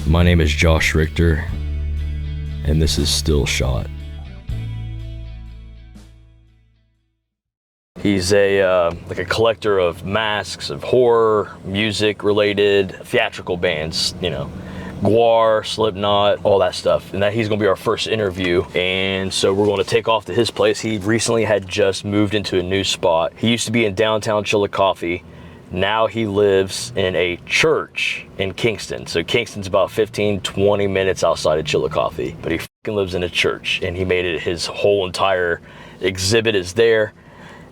My name is Josh Richter, and this is Still Shot. He's a like a collector of masks, of horror, music-related, theatrical bands, you know, Guar, Slipknot, all that stuff. And that he's gonna be our first interview. And so we're gonna take off to his place. He recently had just moved into a new spot. He used to be in downtown Chillicothe. Now he lives in a church in Kingston. So Kingston's about 15, 20 minutes outside of Chillicothe, but he fucking lives in a church, and he made it his whole entire exhibit is there.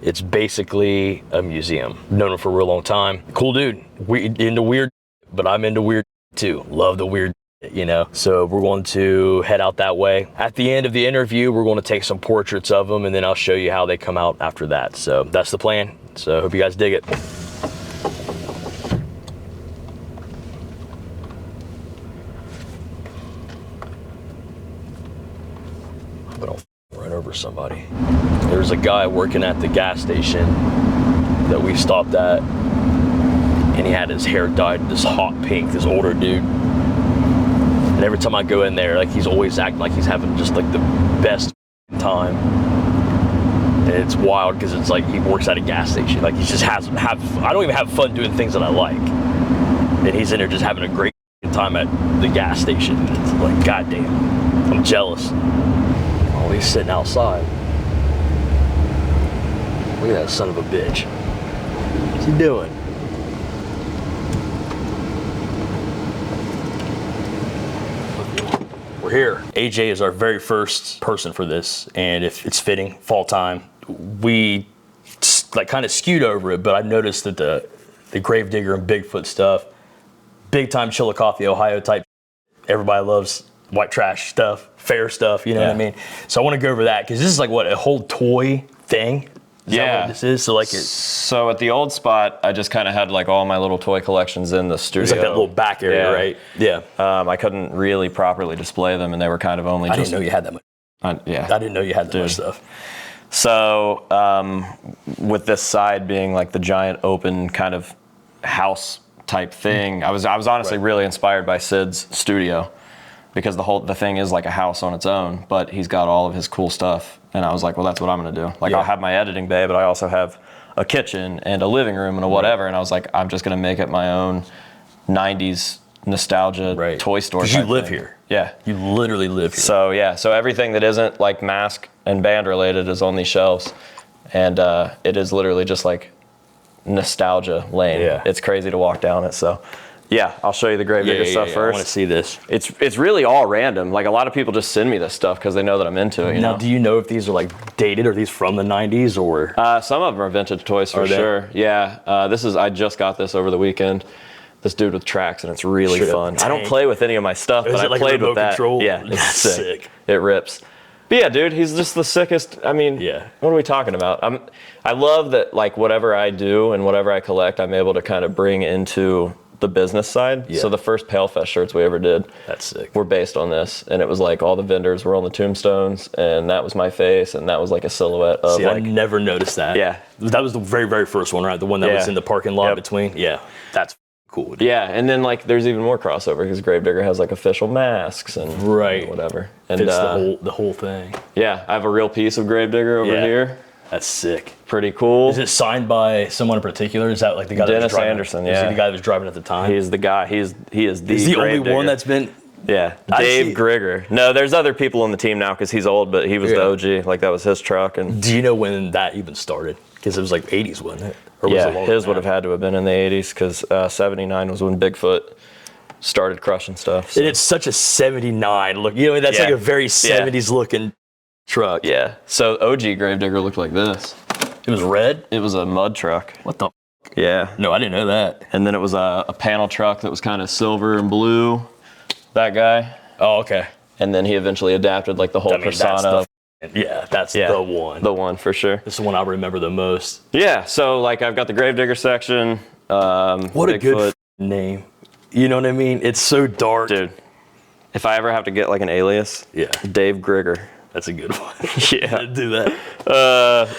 It's basically a museum. Known him for a real long time. Cool dude. We into weird, but I'm into weird too. Love the weird, you know. So we're going to head out that way. At the end of the interview, we're going to take some portraits of them, and then I'll show you how they come out after that. So that's the plan. So hope you guys dig it. But I'll run over somebody. There's a guy working at the gas station that we stopped at, and he had his hair dyed this hot pink, this older dude. And every time I go in there, like, he's always acting like he's having just like the best time. And it's wild because it's like he works at a gas station. Like, he just I don't even have fun doing things that I like. And he's in there just having a great time at the gas station. It's like, goddamn, I'm jealous. Oh, he's sitting outside. Look at that son of a bitch. What's he doing? We're here. AJ is our very first person for this, and if it's fitting, fall time. We like kind of skewed over it, but I've noticed that the Gravedigger and Bigfoot stuff, big time Chillicothe, Ohio type. Everybody loves white trash stuff, fair stuff, you know what I mean? So I want to go over that, because this is like what, a whole toy thing? Is that what this is? So at the old spot, I just kind of had like all my little toy collections in the studio. It's like that little back area, right? Yeah. I couldn't really properly display them, and they were kind of only I didn't know you had that much. I didn't know you had that much stuff. So with this side being like the giant open kind of house type thing, I was honestly really inspired by Sid's studio, because the thing is like a house on its own, but he's got all of his cool stuff. And I was like, well, that's what I'm gonna do. Like, I'll have my editing bay, but I also have a kitchen and a living room and a whatever. And I was like, I'm just gonna make it my own 90s nostalgia toy store. Because you live here. Yeah. You literally live here. So yeah, so everything that isn't like mask and band related is on these shelves. And it is literally just like nostalgia lane. Yeah. It's crazy to walk down it, so. Yeah, I'll show you the Gravedigger stuff first. I want to see this. It's really all random. Like, a lot of people just send me this stuff because they know that I'm into it. Now, do you know if these are like dated? Are these from the 90s or? Some of them are vintage toys for sure. Yeah, I just got this over the weekend. This dude with tracks, and it's really fun. I don't play with any of my stuff, but I played with that. Control? Yeah, it's sick. It rips. But yeah, dude, he's just the sickest. I mean, what are we talking about? I love that, like, whatever I do and whatever I collect, I'm able to kind of bring into the business side. So the first Palefest shirts we ever did, that's sick, were based on this, and it was like all the vendors were on the tombstones, and that was my face, and that was like a silhouette of I never noticed that. Yeah, that was the very, very first one, right? The one that was in the parking lot between. Yeah, that's cool, dude. Yeah, and then like there's even more crossover, because Gravedigger has like official masks and whatever, and fits the whole thing. Yeah, I have a real piece of Gravedigger over here. That's sick. Pretty cool. Is it signed by someone in particular? Is that like the guy Dennis that was driving? Anderson, Is he the guy that was driving at the time? He's the guy. He is the only one that's been... Yeah, Dave Grigger. No, there's other people on the team now, because he's old, but he was the OG. Like, that was his truck. And do you know when that even started? Because it was like 80s, wasn't it? Or was it his would have had to have been in the 80s, because 79 was when Bigfoot started crushing stuff. So. And it's such a 79 look. You know, that's like a very 70s looking truck. Yeah. So OG Gravedigger looked like this. It was red? It was a mud truck. What the? Yeah. No, I didn't know that. And then it was a panel truck that was kind of silver and blue. That guy. Oh, okay. And then he eventually adapted like the whole persona. That's the one. The one, for sure. This is the one I remember the most. Yeah, so like I've got the Gravedigger section. What a good name. You know what I mean? It's so dark. Dude, if I ever have to get like an alias, Dave Grigger. That's a good one. Yeah. Do that.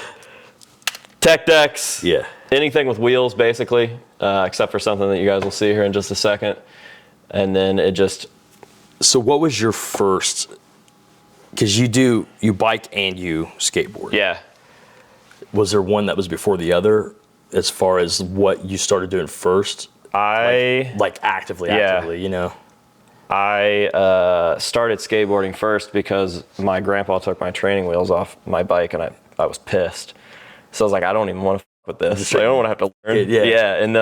Tech decks. Yeah. Anything with wheels, basically, except for something that you guys will see here in just a second. And then it just So what was your first, because you bike and you skateboard. Yeah. Was there one that was before the other as far as what you started doing first? Like actively, you know? I started skateboarding first because my grandpa took my training wheels off my bike and I was pissed. So I was like, I don't even want to with this. I don't want to have to learn. Yeah. And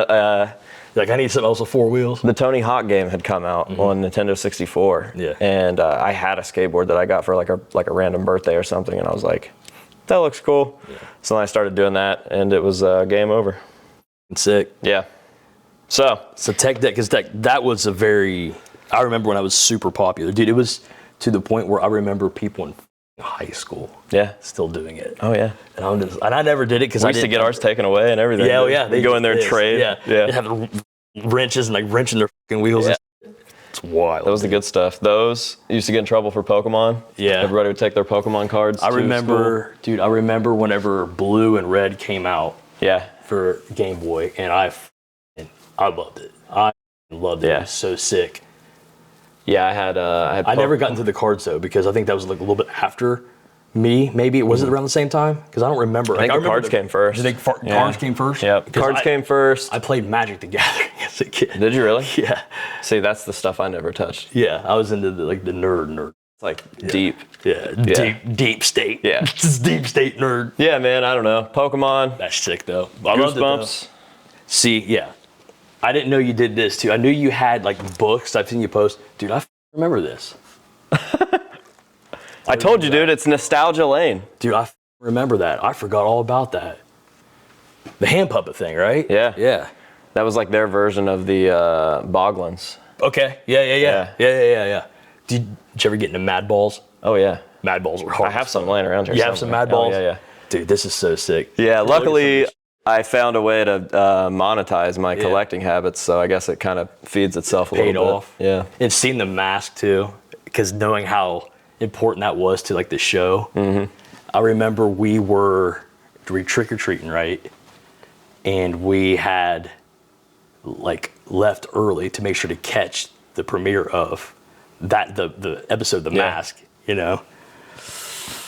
like I need something else with 4 wheels. The Tony Hawk game had come out on Nintendo 64. Yeah. And I had a skateboard that I got for like a random birthday or something, and I was like, that looks cool. Yeah. So then I started doing that, and it was game over. Sick. Yeah. So tech deck, because that was I remember when I was super popular, dude. It was to the point where I remember people in high school, still doing it. Oh yeah. And I never did it because I used to get ours taken away and everything. Yeah, yeah. They go in there and trade. Yeah. They have the wrenches and like wrenching their fucking wheels. Yeah. It's wild. That was the good stuff. Those used to get in trouble for Pokemon. Yeah. Everybody would take their Pokemon cards. I remember whenever Blue and Red came out. Yeah. For Game Boy, and I loved it. I loved it. Yeah. It was so sick. Yeah, I never got into the cards though, because I think that was like a little bit after me. Maybe was it around the same time? Because I don't remember. I think the cards came first. Do you think cards came first? Yeah, cards came first. I played Magic the Gathering as a kid. Did you really? Yeah. See, that's the stuff I never touched. Yeah, I was into the nerd. It's like deep. Yeah, deep state. Yeah, just deep state nerd. Yeah, man. I don't know. Pokemon. That's sick though. Goosebumps. See, yeah. I didn't know you did this too. I knew you had like books. I've seen you post. Dude, I remember this. I told you, dude, it's nostalgia lane. Dude, I remember that. I forgot all about that. The hand puppet thing, right? Yeah. Yeah. That was like their version of the Boglins. Okay. Yeah. Did you ever get into Mad Balls? Oh, yeah. Mad Balls were hard. I have some laying around here. You have some Mad Balls? Oh, yeah. Dude, this is so sick. Yeah, luckily I found a way to monetize my collecting habits, so I guess it kind of feeds itself a little bit. Paid off. Yeah. And seeing the mask too, because knowing how important that was to like the show. Mm-hmm. I remember we were trick-or-treating, right? And we had like left early to make sure to catch the premiere of that the episode The Mask, you know?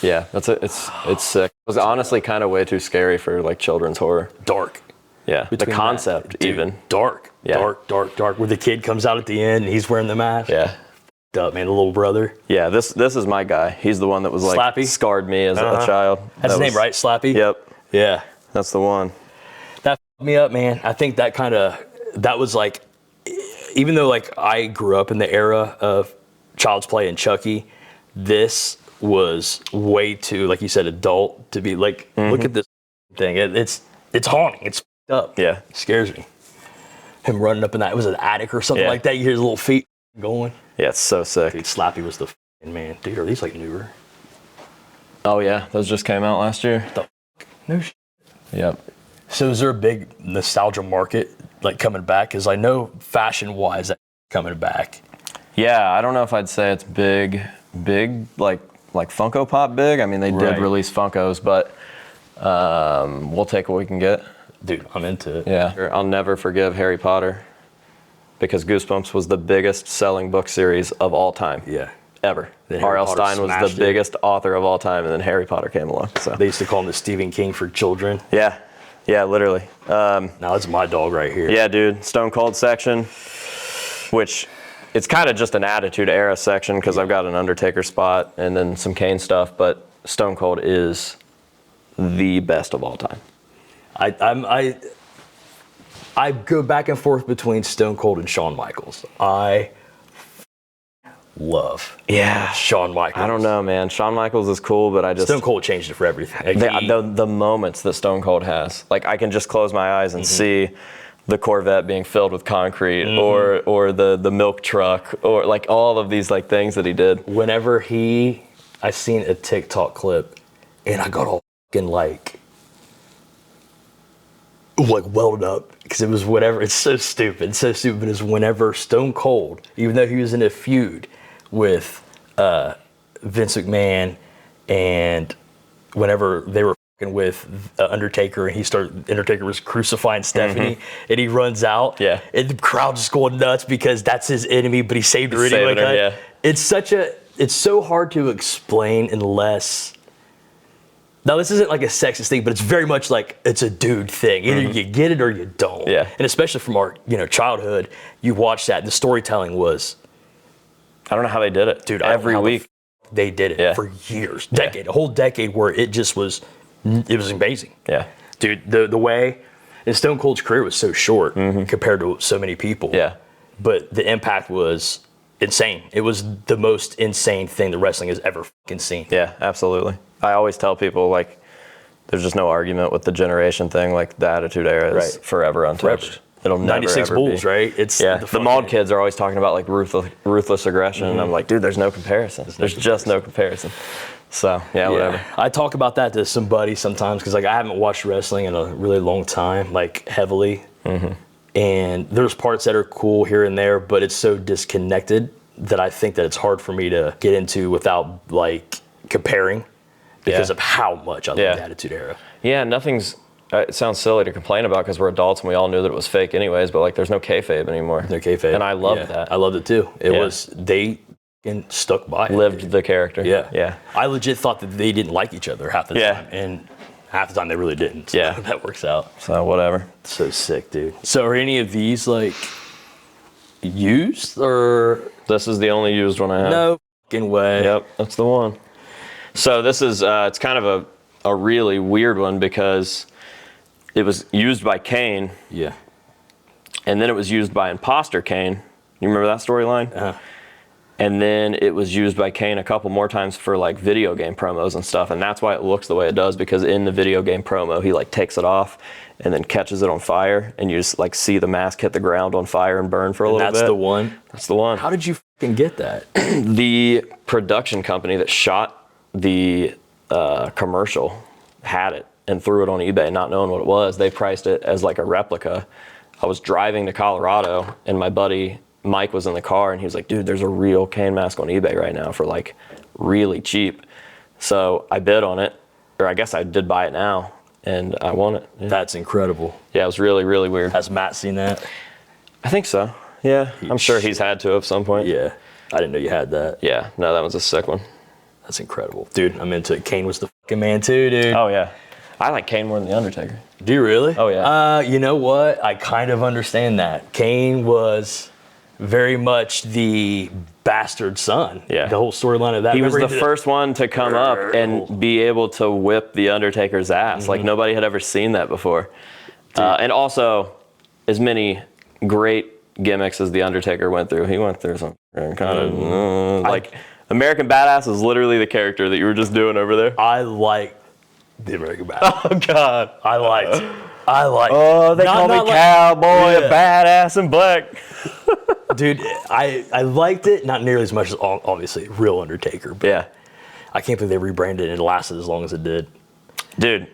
Yeah, it's sick. It was honestly kind of way too scary for like children's horror. Dark. Yeah, the concept even. Dark. Yeah. Dark. Where the kid comes out at the end and he's wearing the mask. Yeah. Up, man, the little brother. Yeah, this is my guy. He's the one that was like Slappy? Scarred me as a child. That's his name, right? Slappy? Yep. Yeah. That's the one. That fucked me up, man. I think that was like, even though like I grew up in the era of Child's Play and Chucky, this was way too, like you said, adult to be like, look at this thing. It's haunting. It's fucked up. Yeah. It scares me. Him running up in that, it was an attic or something like that. You hear his little feet going. Yeah, it's so sick. Dude, Slappy was the man. Dude, are these like newer? Oh yeah, those just came out last year. No shit. Yep. So is there a big nostalgia market like coming back? Because I know fashion-wise that's coming back. Yeah, I don't know if I'd say it's big like Funko Pop big. I mean, they did release Funkos, but we'll take what we can get. Dude, I'm into it. Yeah, I'll never forgive Harry Potter. Because Goosebumps was the biggest selling book series of all time. Yeah. Ever. R.L. Stein was the biggest author of all time, and then Harry Potter came along. So they used to call him the Stephen King for children. Yeah. Yeah, literally. Now that's my dog right here. Yeah, dude. Stone Cold section, which it's kind of just an Attitude Era section because I've got an Undertaker spot and then some Kane stuff, but Stone Cold is the best of all time. I go back and forth between Stone Cold and Shawn Michaels. I love Shawn Michaels. I don't know, man. Shawn Michaels is cool, but I just... Stone Cold changed it for everything. The moments that Stone Cold has. Like, I can just close my eyes and see the Corvette being filled with concrete or the milk truck or, like, all of these, like, things that he did. Whenever I seen a TikTok clip, and I got all fucking, like welded up because it was whatever. It's so stupid. But it's whenever Stone Cold, even though he was in a feud with Vince McMahon, and whenever they were with Undertaker, and Undertaker was crucifying Stephanie, and he runs out, and the crowd just going nuts because that's his enemy, but he saved her anyway. It's so hard to explain unless. Now, this isn't like a sexist thing, but it's very much like it's a dude thing. Either you get it or you don't. Yeah. And especially from our childhood, you watch that, and the storytelling was. I don't know how they did it, dude. Every week they did it for years, a whole decade where it just was. It was amazing. Yeah. Dude, the way. And Stone Cold's career was so short compared to so many people. Yeah. But the impact was insane. It was the most insane thing that wrestling has ever fucking seen. Yeah, absolutely. I always tell people, like, there's just no argument with the generation thing. Like, the Attitude Era is forever untouched. It'll never 96 ever Bulls, be. right? It's the Mauled kids are always talking about, like, ruthless aggression. And I'm like, dude, there's no comparison. There's just no comparison. So, whatever. I talk about that to somebody sometimes because, like, I haven't watched wrestling in a really long time, like, heavily. And there's parts that are cool here and there, but it's so disconnected that I think that it's hard for me to get into without, like, comparing because of how much I love the Attitude Era. Yeah, nothing's... it sounds silly to complain about because we're adults and we all knew that it was fake anyways, but, like, there's no kayfabe anymore. No kayfabe. And I loved that. I loved it, too. It was... They... and stuck by it. Lived the character. Yeah. I legit thought that they didn't like each other half the time. And half the time they really didn't. So that works out. So whatever. So sick, dude. So are any of these like used or? This is the only used one I have. No fucking way. Yep, that's the one. So this is, it's kind of a really weird one because it was used by Kane. Yeah. And then it was used by Imposter Kane. You remember that storyline? And then it was used by Kane a couple more times for like video game promos and stuff. And that's why it looks the way it does, because in the video game promo, he like takes it off and then catches it on fire. And you just like see the mask hit the ground on fire and burn for a little bit. That's the one? That's the one. How did you fucking get that? The production company that shot the commercial had it and threw it on eBay, not knowing what it was. They priced it as like a replica. I was driving to Colorado and my buddy Mike was in the car and he was like, dude, there's a real Kane mask on eBay right now for like really cheap. So I bid on it, or I guess I did buy it now, and I won it. Yeah. That's incredible. Yeah, it was really, really weird. Has Matt seen that? I think so. Yeah, I'm sure he's had to at some point. Yeah, I didn't know you had that. Yeah, no, that was a sick one. That's incredible. Dude, I'm into it. Kane was the fucking man too, dude. Oh yeah. I like Kane more than The Undertaker. Do you really? Oh yeah. You know what? I kind of understand that. Kane was very much the bastard son. Yeah. The whole storyline of that. He was the first one to come up and be able to whip The Undertaker's ass. Like nobody had ever seen that before. And also, as many great gimmicks as The Undertaker went through, he went through some kind of like American Badass is literally the character that you were just doing over there. I like the American Badass. Oh God. I liked. Oh, they call me cowboy, a badass in black. Dude, I liked it, not nearly as much as obviously real Undertaker. But yeah. I can't believe they rebranded it and it lasted as long as it did. Dude,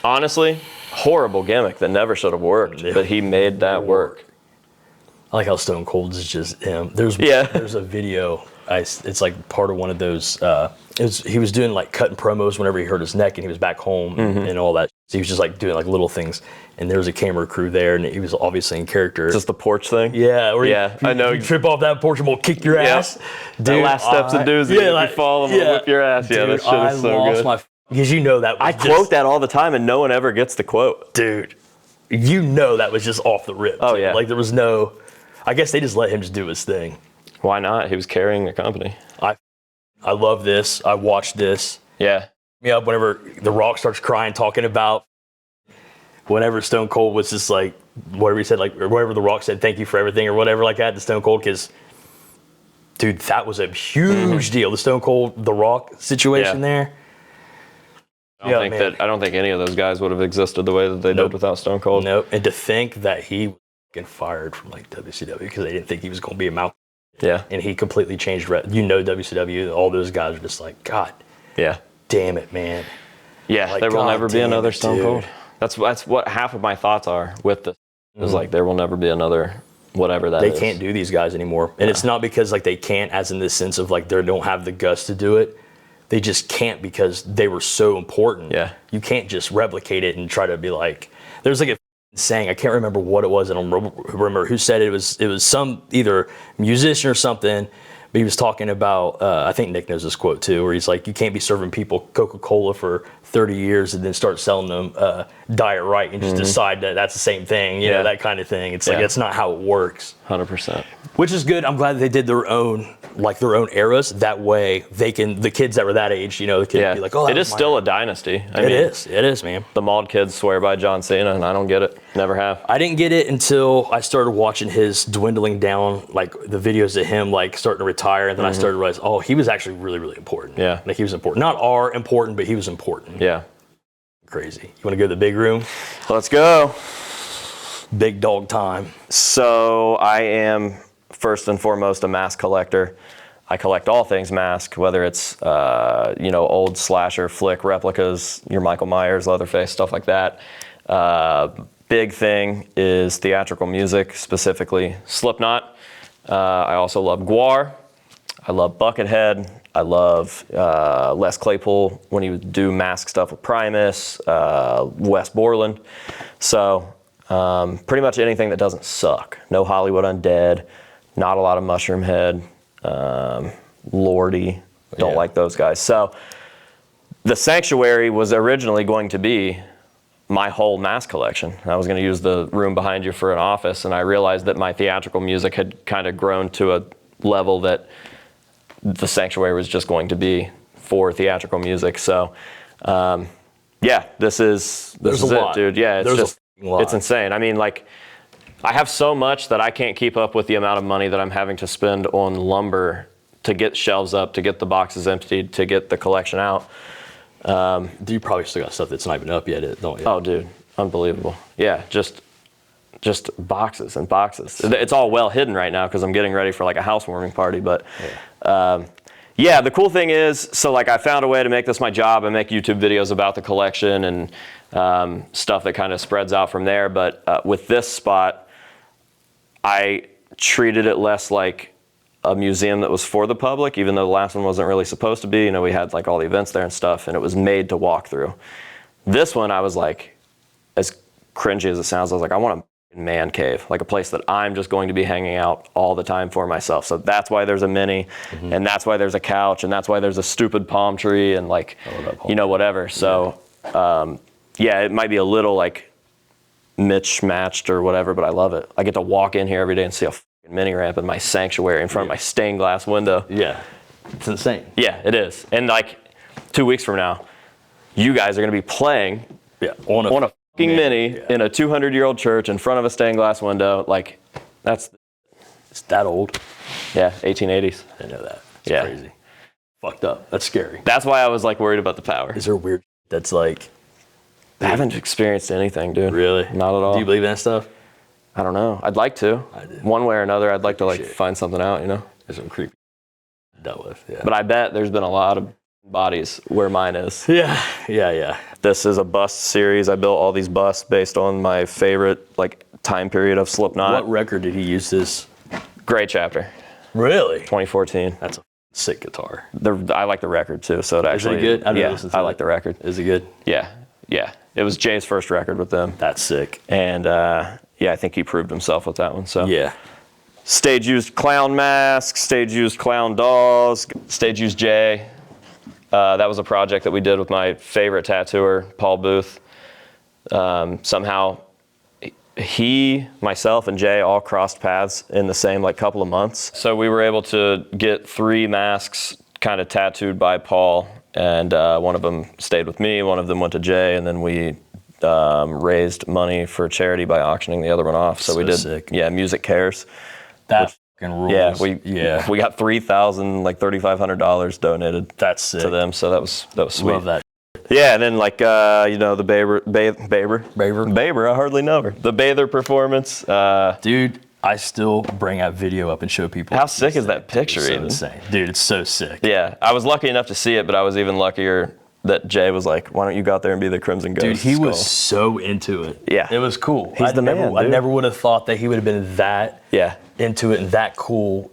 honestly, horrible gimmick that never should have worked, but he made that work. I like how Stone Cold is just him. There's a video. It's like part of one of those. He was doing like cutting promos whenever he hurt his neck and he was back home and all that. So he was just like doing like little things, and there was a camera crew there, and he was obviously in character. Just the porch thing. Yeah, I know. You trip off that porch and we'll kick your ass. Dude, the last steps and do's. If you fall, and we'll whip your ass. Yeah, dude, that shit is so good. Because you know that was quote that all the time, and no one ever gets the quote. Dude, you know that was just off the rip. Oh yeah. Like there was no. I guess they just let him just do his thing. Why not? He was carrying the company. I love this. I watched this. Yeah. Me up whenever The Rock starts crying, talking about whenever Stone Cold was just like, whatever he said, like, or whatever The Rock said, thank you for everything, or whatever like that to Stone Cold, because, dude, that was a huge deal. The Stone Cold, The Rock situation there. I don't think any of those guys would have existed the way that they did without Stone Cold. Nope. And to think that he was fired from like WCW because they didn't think he was going to be a mouth. Yeah. And he completely changed. WCW, all those guys are just like, God. Yeah. Damn it, man. Yeah, like, there will never be another Stone Stone Cold. That's what half of my thoughts are with this. Is like there will never be another whatever that is. They can't do these guys anymore. And it's not because like they can't as in the sense of like they don't have the guts to do it, they just can't because they were so important. Yeah. You can't just replicate it and try to be like, there's like a saying, I can't remember what it was. I don't remember who said it. It was some either musician or something, but he was talking about, I think Nick knows this quote too, where he's like, you can't be serving people Coca-Cola for 30 years and then start selling them Diet Right and just decide that that's the same thing, you know, that kind of thing. It's like, that's not how it works. 100%. Which is good. I'm glad they did their own eras. That way the kids that were that age, you know, the kids be like, oh, it is still a dynasty. It is, man. The Mauled kids swear by John Cena, and I don't get it. Never have. I didn't get it until I started watching his dwindling down, like the videos of him like starting to retire, and then I started to realize, oh, he was actually really, really important. Yeah. Like he was important. Not important, but he was important. Yeah. Crazy. You want to go to the big room? Let's go. Big dog time. So I am first and foremost a mask collector. I collect all things mask, whether it's old slasher flick replicas, your Michael Myers, Leatherface, stuff like that. Big thing is theatrical music, specifically Slipknot. I also love Gwar. I love Buckethead. I love Les Claypool when he would do mask stuff with Primus, Wes Borland. So pretty much anything that doesn't suck. No Hollywood Undead, not a lot of Mushroom Head, Lordy, don't like those guys. So the Sanctuary was originally going to be my whole mask collection. I was going to use the room behind you for an office, and I realized that my theatrical music had kind of grown to a level that the Sanctuary was just going to be for theatrical music. So, this is it, dude. Yeah, it's insane. I mean, like, I have so much that I can't keep up with the amount of money that I'm having to spend on lumber to get shelves up, to get the boxes emptied, to get the collection out. You probably still got stuff that's not even up yet, don't you? Oh, dude, unbelievable. Yeah, just boxes and boxes. It's all well hidden right now because I'm getting ready for like a housewarming party. But the cool thing is, so like I found a way to make this my job and make YouTube videos about the collection and stuff that kind of spreads out from there. But with this spot, I treated it less like a museum that was for the public, even though the last one wasn't really supposed to be. You know, we had like all the events there and stuff, and it was made to walk through. This one, I was like, as cringy as it sounds, I was like, I want a man cave, like a place that I'm just going to be hanging out all the time for myself. So that's why there's a mini, and that's why there's a couch, and that's why there's a stupid palm tree, and like, whatever. So, it might be a little like mismatched or whatever, but I love it. I get to walk in here every day and see a mini ramp in my Sanctuary in front of my stained glass window. Yeah, it's insane. Yeah, it is. And like 2 weeks from now, you guys are going to be playing on a fucking mini in a 200-year-old church in front of a stained glass window. Like, it's that old. Yeah, 1880s. I know that. It's crazy. Fucked up. That's scary. That's why I was like worried about the power. Is there weird that's like? I haven't experienced anything, dude. Really? Not at all. Do you believe in that stuff? I don't know. I'd like to. I do. One way or another, I'd like to like find something out, you know? There's some creepy dealt with, yeah. But I bet there's been a lot of bodies where mine is. Yeah. This is a bust series. I built all these busts based on my favorite like time period of Slipknot. What record did he use this? Great Chapter. Really? 2014. That's a sick guitar. I like the record too, so it actually. Is it good? I like the record. Is it good? Yeah. It was Jay's first record with them. That's sick. And I think he proved himself with that one. So yeah. Stage used clown masks, stage used clown dolls, stage used Jay. That was a project that we did with my favorite tattooer, Paul Booth. Somehow he, myself, and Jay all crossed paths in the same like couple of months. So we were able to get 3 masks kind of tattooed by Paul, and one of them stayed with me, one of them went to Jay, and then we raised money for charity by auctioning the other one off. So we did, sick. Music Cares. That fucking rules. We got $3,000, like $3,500 donated. That's sick. To them. So that was sweet. Love that. Yeah, and then like the Baber, I hardly know her. The Bather performance, dude. I still bring that video up and show people. How sick is that picture? It's so insane, dude. It's so sick. Yeah, I was lucky enough to see it, but I was even luckier that Jay was like, "Why don't you go out there and be the Crimson Ghost?" Dude, he was so into it. Yeah, it was cool. He's the man. I never would have thought that he would have been that into it and that cool,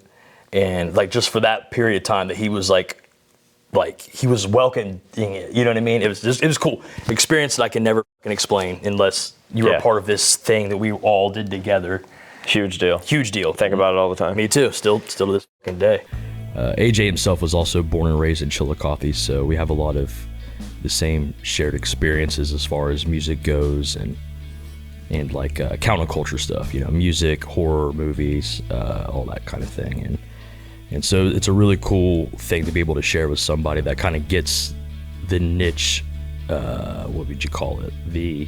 and like just for that period of time that he was like like he was welcoming it. You know what I mean? It was cool experience that I can never fucking explain unless you were a part of this thing that we all did together. Huge deal. Huge deal. Think about it all the time. Me too. Still to this fucking day. AJ himself was also born and raised in Chillicothe, so we have a lot of the same shared experiences as far as music goes and like counterculture stuff, you know, music, horror movies, all that kind of thing. And so it's a really cool thing to be able to share with somebody that kind of gets the niche, what would you call it? The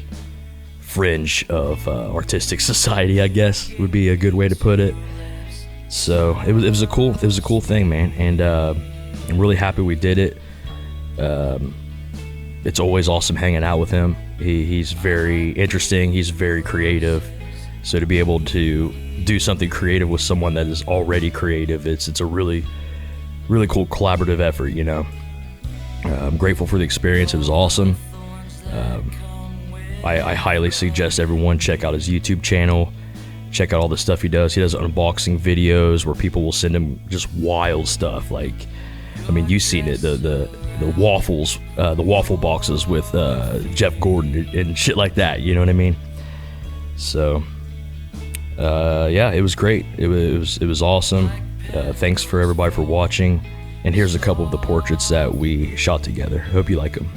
fringe of artistic society, I guess would be a good way to put it. So it was a cool thing, man. And I'm really happy we did it. It's always awesome hanging out with him. He's very interesting. He's very creative. So to be able to do something creative with someone that is already creative, it's a really, really cool collaborative effort, you know. I'm grateful for the experience. It was awesome. I highly suggest everyone check out his YouTube channel. Check out all the stuff he does. He does unboxing videos where people will send him just wild stuff. Like, I mean, you've seen it, the waffles, the waffle boxes with Jeff Gordon and shit like that. You know what I mean? So, yeah, it was great. It was awesome. Thanks for everybody for watching. And here's a couple of the portraits that we shot together. Hope you like them.